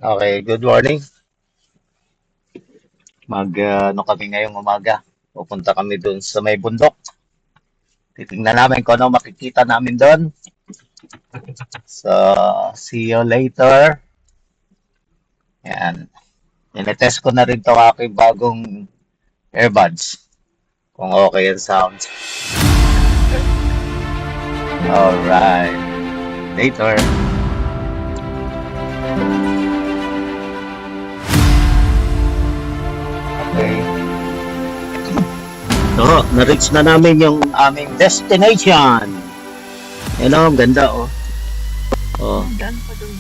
Okay, good morning. Ano kami ngayong umaga. Pupunta kami dun sa may bundok. Titingnan namin kung ano makikita namin doon. So, see you later. Yan. Tinetest ko na rin to aking bagong earbuds. Kung okay ang sound. Alright. Later. Okay. So, na-reach na namin yung aming destination. Yan o, ang ganda oh. Oh, Daan pa dun.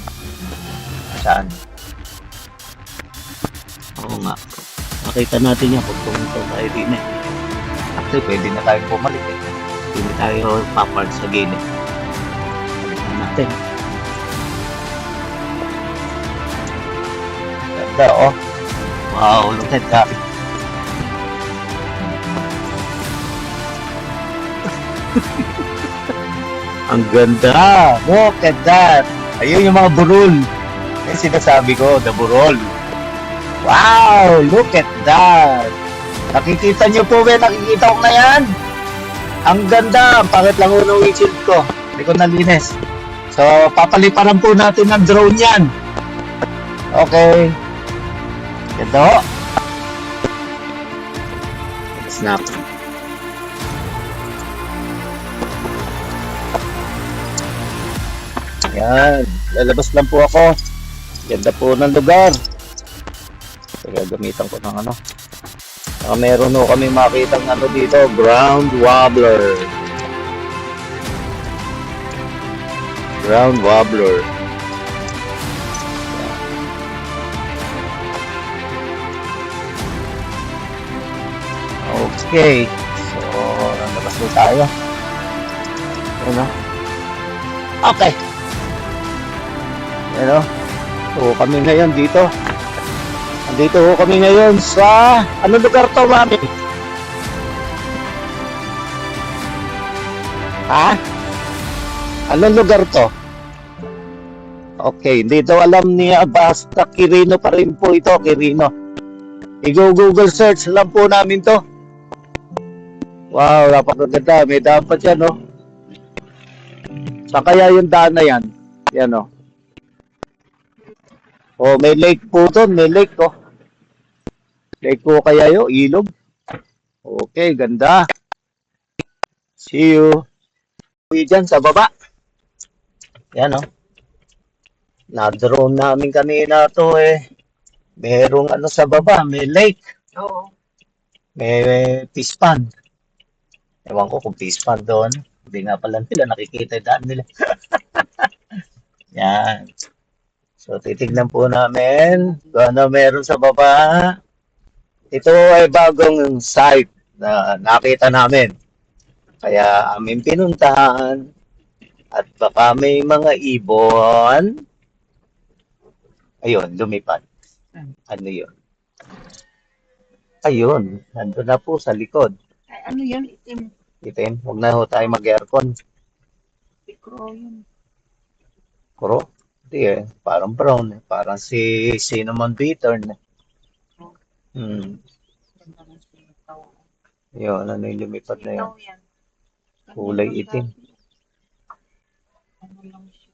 saan? Oo nga. Nakita natin yan pag pumunta tayo din eh. Actually, pwede na tayong bumalik eh. Hindi tayo papark sa gilid. Balikan natin. Ganda oh. Wow, look at that. Ang ganda. Look at that. Ayun yung mga burol. Yung sinasabi ko, the burol. Wow, look at that. Nakikita niyo po ba? Nakikita ko na yan. Ang ganda. Ang pangit lang unang windshield ko. Hindi ko nalinis. So, papaliparan po natin ng drone yan. Okay. Ito. Snap. Yan. Lalabas lang po ako. Ganda po ng lugar. Kaya gamitan ko ng ano. Meron ho kami makitang ano dito. Ground wobbler. Ground wobbler. Okay. So, nalabas po tayo. Ano? Okay. Ano? So, kami ngayon dito. Andito ho kami ngayon sa... Ano lugar to, mami? Ha? Anong lugar to? Okay, hindi daw alam niya. Basta Quirino pa rin po ito, Quirino. I-Google search lang po namin to. Wow, napakaganda. May daan pa dyan, no? Saan kaya yung daan na yan? Yan, no? Oh, may lake po doon. May lake, oh. Lake po kaya yun? Ilog? Okay, ganda. See you. Uwi dyan sa baba. Yan, oh. Na-drone namin kanina to, eh. Merong ano sa baba. May lake. Oo. May fish pond. Ewan ko kung fish pond doon. Hindi nga pala nila nakikita yung daan nila. Yan. So, titignan po namin kung ano meron sa baba. Ito ay bagong site na nakita namin. Kaya amin pinuntahan at baka may mga ibon. Ayun, lumipad. Ano yun? Ayun, nandun na po sa likod. Ay, ano yan? Itim. Itim, huwag na ho tayo mag-aircon. Ikro yun. Kuro. Hindi eh, parang brown eh. Parang si cinnamon bittern eh. Oh, Hmm, ganda ng sitaw. yun, ano yung lumipad na yun? Sitaw yan. Ano Kulay lang itim. dati? Ano lang siya?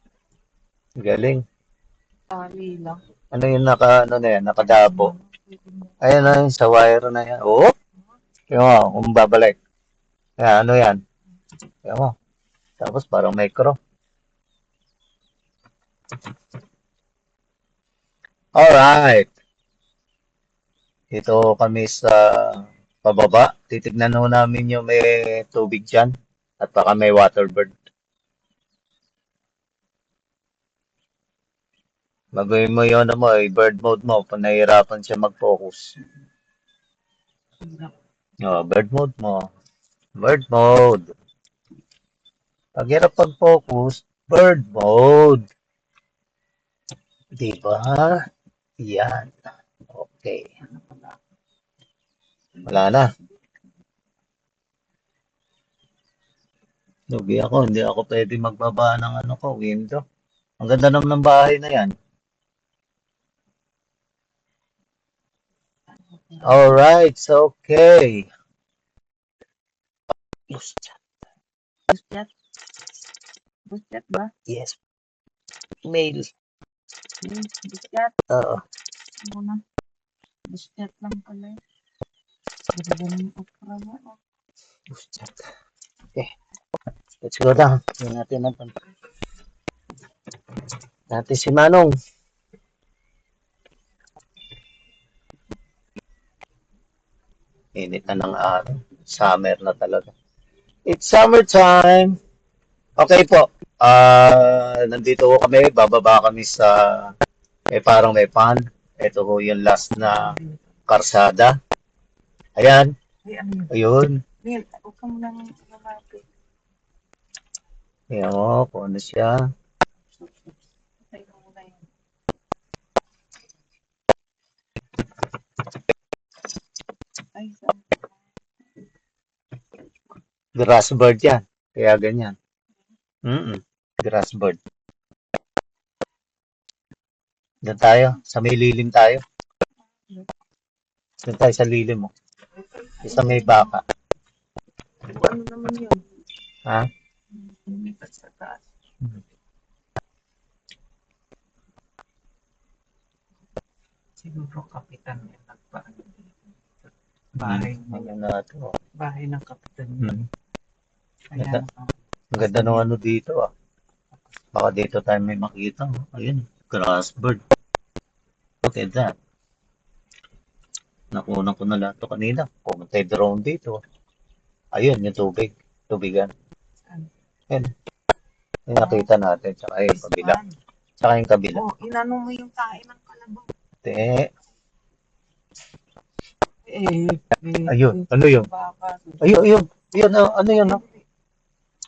Galing. Tali lang. Ano yung ano na yan, nakadabo. Pwede mo. Ayun na yun, sa wire na yan. Oh, yun mo, kung babalik. Yan, ano yan? Yun mo. Tapos parang micro. Alright. Ito kami sa pababa. Titignan ho namin yung may tubig dyan. At baka may waterbird. Magawin mo yun mo, bird mode mo. Pag nahihirapan siya mag-focus. Hirap. Oh, bird mode mo. Bird mode. Pag hirap pag-focus, bird mode. Diba? Yan. Okay. Wala na. Lugi ako. Hindi ako pwede magbaba ng ano ko, window. Ang ganda naman ng bahay na yan. All right, so okay. Buscat. Buscat ba? Yes, mail. Buscat. Oo, Ano na? Buscat lang pala. Ganda ng okra mo. chat. Okay, let's go down. Tingnan natin si Manong. Init na ng araw. Summer na talaga. It's summertime. Okay po. Nandito ko kami. Bababa kami sa parang may pan. Ito ho yung last na karsada. Ayan. Ay, ano yun? Ayun. Neil, huwag ka mo lang lumapit. Ayan mo kung ano siya. Patay mo muna yun. Ay, saan? Grass bird yan. Kaya ganyan. Grass bird. Doon tayo. Sa may lilim tayo. Doon tayo sa lilim mo. Sa may baka. Ano naman yun? Ha? Lumipat sa taas. Siguro kapitan yan nagpaano dito. Ano na ito. Bahay ng kapitan niya. Kaya Ganda. Ang ganda ng ano dito ah. Baka dito tayo may makita. Ayun. Grass bird. Look at that. Nakunan ko na lahat to kanina. Pumunta yung drone dito. Ayun, yung tubig. Tubigan. Ayun. Yung nakita natin. Tsaka yung kabila. Tsaka yung kabila. Oh, inano mo yung kain ng kalabaw. Te. Ayun. Ano yun? Baka. Ayun. Ano yun?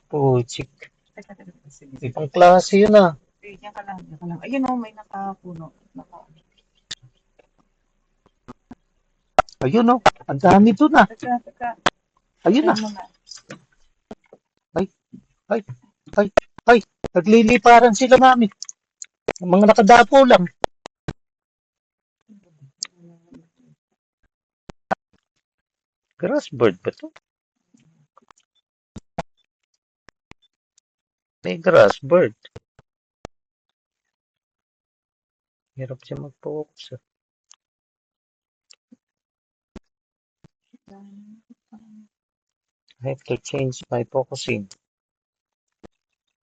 Puchik. Teka. Sige. Ibang klase yun ah. Diyan ka lang. Ayun oh, may nakapuno. Ayun oh. Ang dami doon ah. Teka. Ayun ah. Ayun mo na. Ay. Nagliliparan sila mami. Mga nakadapo lang. Grass bird ba to? May grass bird. Hirap siya mag-focus. I have to change my focusing.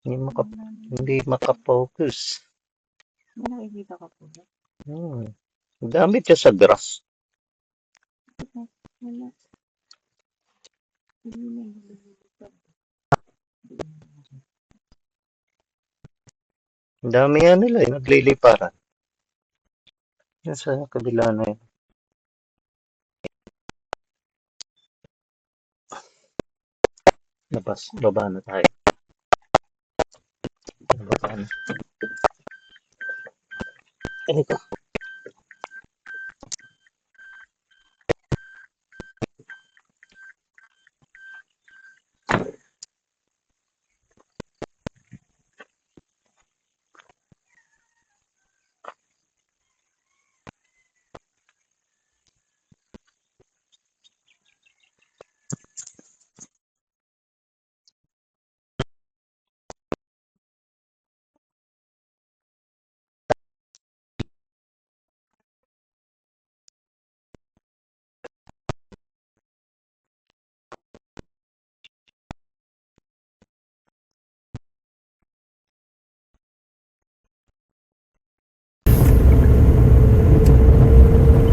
Hindi maka-focus. May nakikita ka po ba? Gamit siya sa grass. Wala. Ang dami nga nila nagliliparan. Yan sa kabila na yun. Baba na tayo. Baba na. Ito.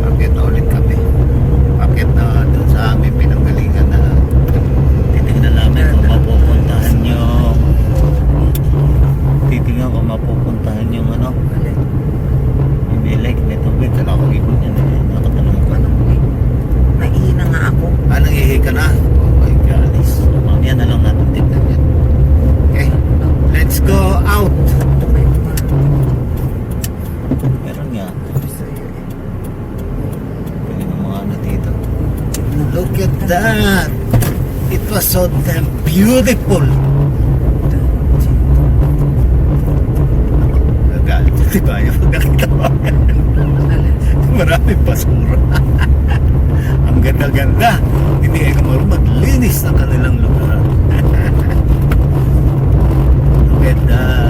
Bakit na ulit kami? Bakit na doon sa aming pinanggalingan na titignan namin kung mapupuntahan yung ano yung may lake may tubig sa nakakikot niya na nakatanong ko Naiina nga ako. nangihi ka na? Oh my God, mamaya na lang natin tignan yan. Okay, let's go out. Meron nga pwede ng mga ano dito. Look at that, it was so damn beautiful. Galit diba yung pagkakita mo? Maraming basura. ganda-ganda. Hindi kayo marunong maglinis ng kanilang lugar. Look at that.